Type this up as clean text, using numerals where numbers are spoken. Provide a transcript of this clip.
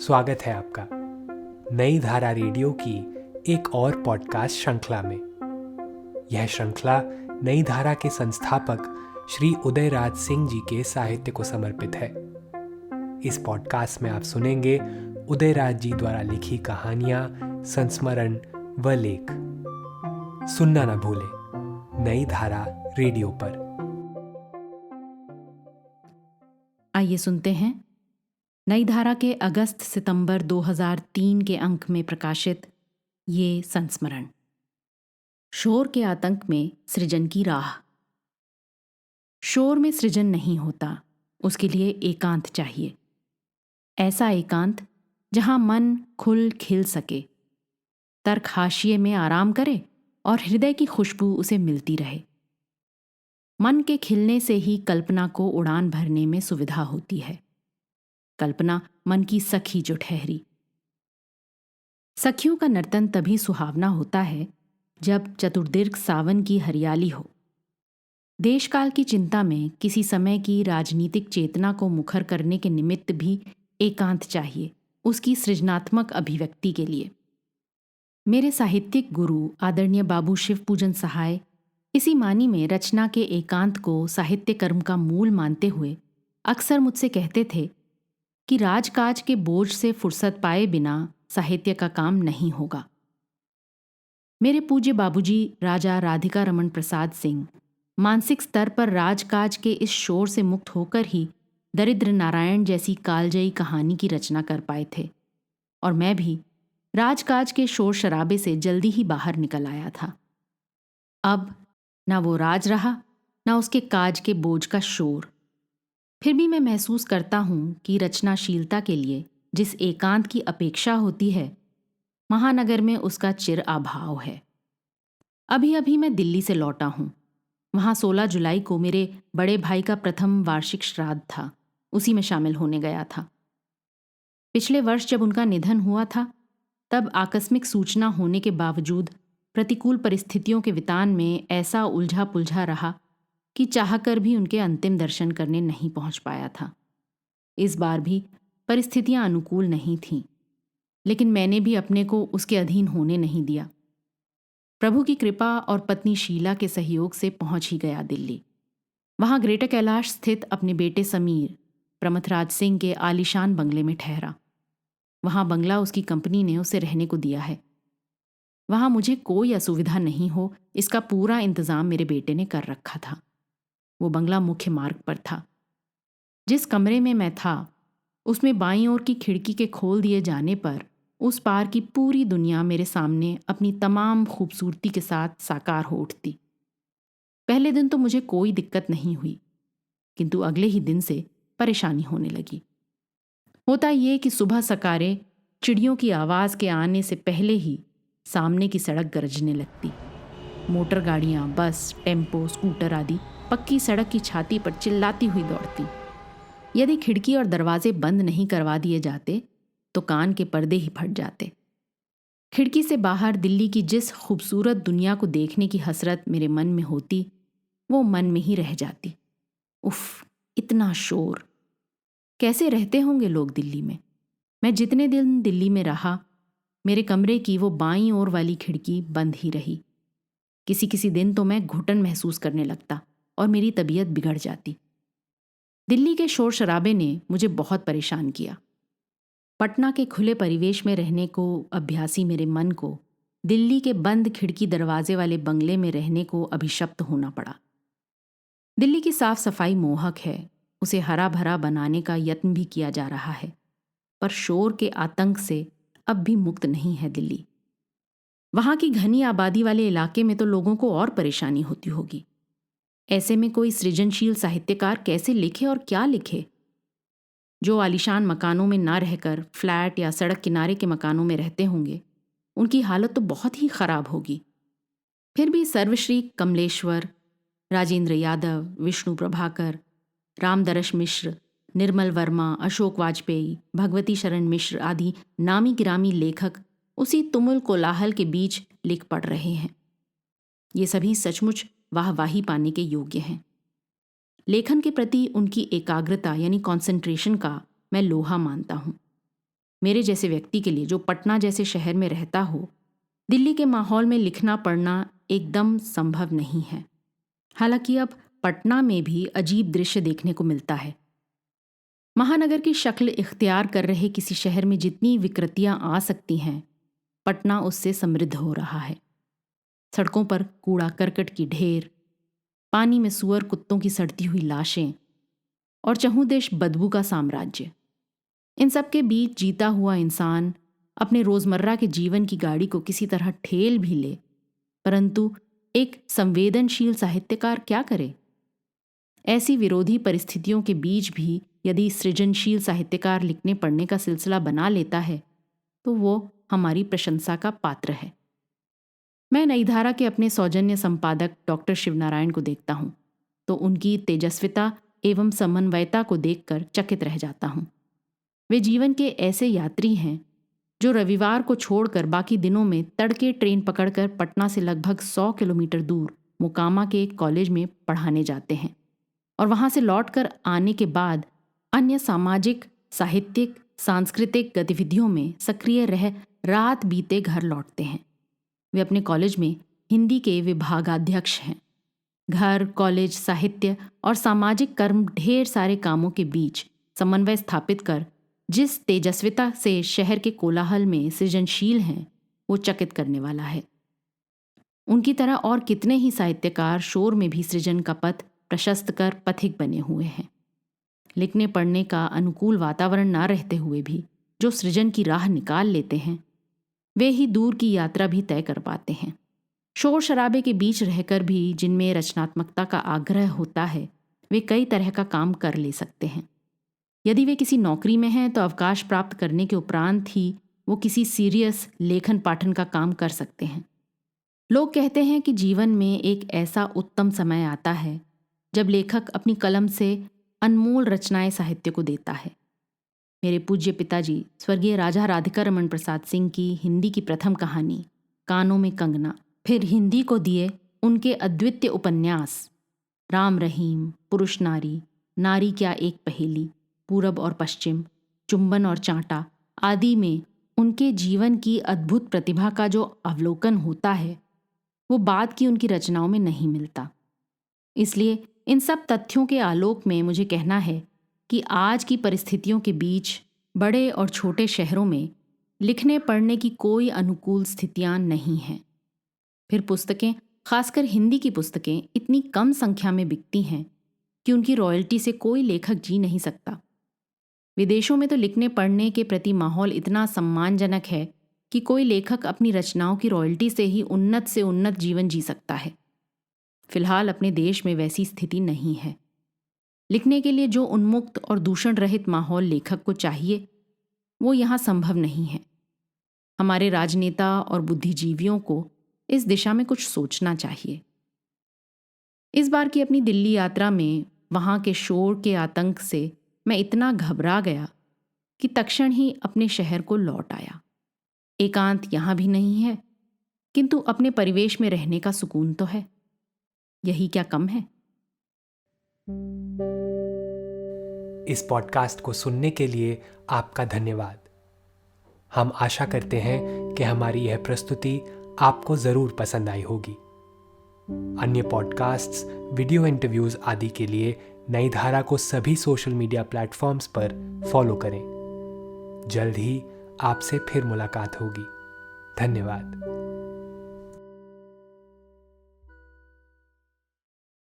स्वागत है आपका नई धारा रेडियो की एक और पॉडकास्ट श्रृंखला में। यह श्रृंखला नई धारा के संस्थापक श्री उदयराज सिंह जी के साहित्य को समर्पित है। इस पॉडकास्ट में आप सुनेंगे उदयराज जी द्वारा लिखी कहानियां, संस्मरण व लेख। सुनना न भूलें नई धारा रेडियो पर। आइए सुनते हैं नई धारा के अगस्त-सितंबर 2003 के अंक में प्रकाशित ये संस्मरण। शोर के आतंक में सृजन की राह। शोर में सृजन नहीं होता, उसके लिए एकांत चाहिए। ऐसा एकांत जहां मन खुल खिल सके, तर्क हाशिए में आराम करे और हृदय की खुशबू उसे मिलती रहे। मन के खिलने से ही कल्पना को उड़ान भरने में सुविधा होती है। कल्पना मन की सखी जो ठहरी। सखियों का नर्तन तभी सुहावना होता है जब चतुर्दीर्घ सावन की हरियाली हो। देशकाल की चिंता में किसी समय की राजनीतिक चेतना को मुखर करने के निमित्त भी एकांत चाहिए, उसकी सृजनात्मक अभिव्यक्ति के लिए। मेरे साहित्यिक गुरु आदरणीय बाबू शिवपूजन सहाय इसी मानी में रचना के एकांत को साहित्य कर्म का मूल मानते हुए अक्सर मुझसे कहते थे कि राजकाज के बोझ से फुर्सत पाए बिना साहित्य का काम नहीं होगा। मेरे पूज्य बाबूजी राजा राधिका रमन प्रसाद सिंह मानसिक स्तर पर राजकाज के इस शोर से मुक्त होकर ही दरिद्र नारायण जैसी कालजयी कहानी की रचना कर पाए थे, और मैं भी राजकाज के शोर शराबे से जल्दी ही बाहर निकल आया था। अब ना वो राज रहा, ना उसके काज के बोझ का शोर। फिर भी मैं महसूस करता हूं कि रचनाशीलता के लिए जिस एकांत की अपेक्षा होती है, महानगर में उसका चिर अभाव है। अभी अभी मैं दिल्ली से लौटा हूं। वहां 16 जुलाई को मेरे बड़े भाई का प्रथम वार्षिक श्राद्ध था, उसी में शामिल होने गया था। पिछले वर्ष जब उनका निधन हुआ था, तब आकस्मिक सूचना होने के बावजूद प्रतिकूल परिस्थितियों के वितान में ऐसा उलझा पुलझा रहा कि चाहकर भी उनके अंतिम दर्शन करने नहीं पहुंच पाया था। इस बार भी परिस्थितियां अनुकूल नहीं थीं, लेकिन मैंने भी अपने को उसके अधीन होने नहीं दिया। प्रभु की कृपा और पत्नी शीला के सहयोग से पहुंच ही गया दिल्ली। वहां ग्रेटर कैलाश स्थित अपने बेटे समीर प्रमथराज सिंह के आलीशान बंगले में ठहरा। वहां बंगला उसकी कंपनी ने उसे रहने को दिया है। वहां मुझे कोई असुविधा नहीं हो, इसका पूरा इंतजाम मेरे बेटे ने कर रखा था। वो बंगला मुख्य मार्ग पर था। जिस कमरे में मैं था, उसमें बाईं ओर की खिड़की के खोल दिए जाने पर उस पार की पूरी दुनिया मेरे सामने अपनी तमाम खूबसूरती के साथ साकार हो उठती। पहले दिन तो मुझे कोई दिक्कत नहीं हुई, किंतु अगले ही दिन से परेशानी होने लगी। होता ये कि सुबह सकारे चिड़ियों की आवाज़ के आने से पहले ही सामने की सड़क गरजने लगती। मोटर गाड़ियाँ, बस, टेम्पो, स्कूटर आदि पक्की सड़क की छाती पर चिल्लाती हुई दौड़ती। यदि खिड़की और दरवाजे बंद नहीं करवा दिए जाते तो कान के पर्दे ही फट जाते। खिड़की से बाहर दिल्ली की जिस खूबसूरत दुनिया को देखने की हसरत मेरे मन में होती, वो मन में ही रह जाती। उफ, इतना शोर! कैसे रहते होंगे लोग दिल्ली में। मैं जितने दिन दिल्ली में रहा, मेरे कमरे की वो बाईं ओर वाली खिड़की बंद ही रही। किसी किसी दिन तो मैं घुटन महसूस करने लगता और मेरी तबीयत बिगड़ जाती। दिल्ली के शोर शराबे ने मुझे बहुत परेशान किया। पटना के खुले परिवेश में रहने को अभ्यासी मेरे मन को दिल्ली के बंद खिड़की दरवाजे वाले बंगले में रहने को अभिशप्त होना पड़ा। दिल्ली की साफ सफाई मोहक है, उसे हरा भरा बनाने का यत्न भी किया जा रहा है, पर शोर के आतंक से अब भी मुक्त नहीं है दिल्ली। वहां की घनी आबादी वाले इलाके में तो लोगों को और परेशानी होती होगी। ऐसे में कोई सृजनशील साहित्यकार कैसे लिखे और क्या लिखे? जो आलीशान मकानों में ना रहकर फ्लैट या सड़क किनारे के मकानों में रहते होंगे, उनकी हालत तो बहुत ही खराब होगी। फिर भी सर्वश्री कमलेश्वर, राजेंद्र यादव, विष्णु प्रभाकर, रामदरश मिश्र, निर्मल वर्मा, अशोक वाजपेयी, भगवती शरण मिश्र आदि नामी गिरामी लेखक उसी तुमुल कोलाहल के बीच लिख पढ़ रहे हैं। ये सभी सचमुच वाहवाही पाने के योग्य हैं। लेखन के प्रति उनकी एकाग्रता यानी कंसंट्रेशन का मैं लोहा मानता हूँ। मेरे जैसे व्यक्ति के लिए, जो पटना जैसे शहर में रहता हो, दिल्ली के माहौल में लिखना पढ़ना एकदम संभव नहीं है। हालांकि अब पटना में भी अजीब दृश्य देखने को मिलता है। महानगर की शक्ल इख्तियार कर रहे किसी शहर में जितनी विकृतियां आ सकती हैं, पटना उससे समृद्ध हो रहा है। सड़कों पर कूड़ा करकट की ढेर, पानी में सुअर कुत्तों की सड़ती हुई लाशें और चहुंदेश बदबू का साम्राज्य। इन सब के बीच जीता हुआ इंसान अपने रोजमर्रा के जीवन की गाड़ी को किसी तरह ठेल भी ले, परंतु एक संवेदनशील साहित्यकार क्या करे? ऐसी विरोधी परिस्थितियों के बीच भी यदि सृजनशील साहित्यकार लिखने पढ़ने का सिलसिला बना लेता है तो वो हमारी प्रशंसा का पात्र है। मैं नई धारा के अपने सौजन्य संपादक डॉक्टर शिवनारायण को देखता हूँ तो उनकी तेजस्विता एवं समन्वयता को देखकर चकित रह जाता हूँ। वे जीवन के ऐसे यात्री हैं जो रविवार को छोड़कर बाकी दिनों में तड़के ट्रेन पकड़कर पटना से लगभग 100 किलोमीटर दूर मोकामा के एक कॉलेज में पढ़ाने जाते हैं और वहाँ से लौटकर आने के बाद अन्य सामाजिक, साहित्यिक, सांस्कृतिक गतिविधियों में सक्रिय रह रात बीते घर लौटते हैं। वे अपने कॉलेज में हिंदी के विभागाध्यक्ष हैं। घर, कॉलेज, साहित्य और सामाजिक कर्म ढेर सारे कामों के बीच समन्वय स्थापित कर जिस तेजस्विता से शहर के कोलाहल में सृजनशील हैं, वो चकित करने वाला है। उनकी तरह और कितने ही साहित्यकार शोर में भी सृजन का पथ प्रशस्त कर पथिक बने हुए हैं। लिखने पढ़ने का अनुकूल वातावरण ना रहते हुए भी जो सृजन की राह निकाल लेते हैं, वे ही दूर की यात्रा भी तय कर पाते हैं। शोर शराबे के बीच रहकर भी जिनमें रचनात्मकता का आग्रह होता है, वे कई तरह का काम कर ले सकते हैं। यदि वे किसी नौकरी में हैं तो अवकाश प्राप्त करने के उपरांत ही वो किसी सीरियस लेखन पाठन का काम कर सकते हैं। लोग कहते हैं कि जीवन में एक ऐसा उत्तम समय आता है जब लेखक अपनी कलम से अनमोल रचनाएं साहित्य को देता है। मेरे पूज्य पिताजी स्वर्गीय राजा राधिका रमन प्रसाद सिंह की हिंदी की प्रथम कहानी कानों में कंगना, फिर हिंदी को दिए उनके अद्वितीय उपन्यास राम रहीम, पुरुष नारी, नारी क्या एक पहेली, पूरब और पश्चिम, चुंबन और चांटा आदि में उनके जीवन की अद्भुत प्रतिभा का जो अवलोकन होता है, वो बाद की उनकी रचनाओं में नहीं मिलता। इसलिए इन सब तथ्यों के आलोक में मुझे कहना है कि आज की परिस्थितियों के बीच बड़े और छोटे शहरों में लिखने पढ़ने की कोई अनुकूल स्थितियां नहीं हैं। फिर पुस्तकें, खासकर हिंदी की पुस्तकें, इतनी कम संख्या में बिकती हैं कि उनकी रॉयल्टी से कोई लेखक जी नहीं सकता। विदेशों में तो लिखने पढ़ने के प्रति माहौल इतना सम्मानजनक है कि कोई लेखक अपनी रचनाओं की रॉयल्टी से ही उन्नत से उन्नत जीवन जी सकता है। फिलहाल अपने देश में वैसी स्थिति नहीं है। लिखने के लिए जो उन्मुक्त और दूषण रहित माहौल लेखक को चाहिए, वो यहाँ संभव नहीं है। हमारे राजनेता और बुद्धिजीवियों को इस दिशा में कुछ सोचना चाहिए। इस बार की अपनी दिल्ली यात्रा में वहाँ के शोर के आतंक से मैं इतना घबरा गया कि तत्क्षण ही अपने शहर को लौट आया। एकांत यहाँ भी नहीं है, किंतु अपने परिवेश में रहने का सुकून तो है। यही क्या कम है? इस पॉडकास्ट को सुनने के लिए आपका धन्यवाद। हम आशा करते हैं कि हमारी यह प्रस्तुति आपको ज़रूर पसंद आई होगी। अन्य पॉडकास्ट्स, वीडियो इंटरव्यूज़ आदि के लिए नई धारा को सभी सोशल मीडिया प्लेटफॉर्म्स पर फॉलो करें। जल्द ही आपसे फिर मुलाकात होगी। धन्यवाद।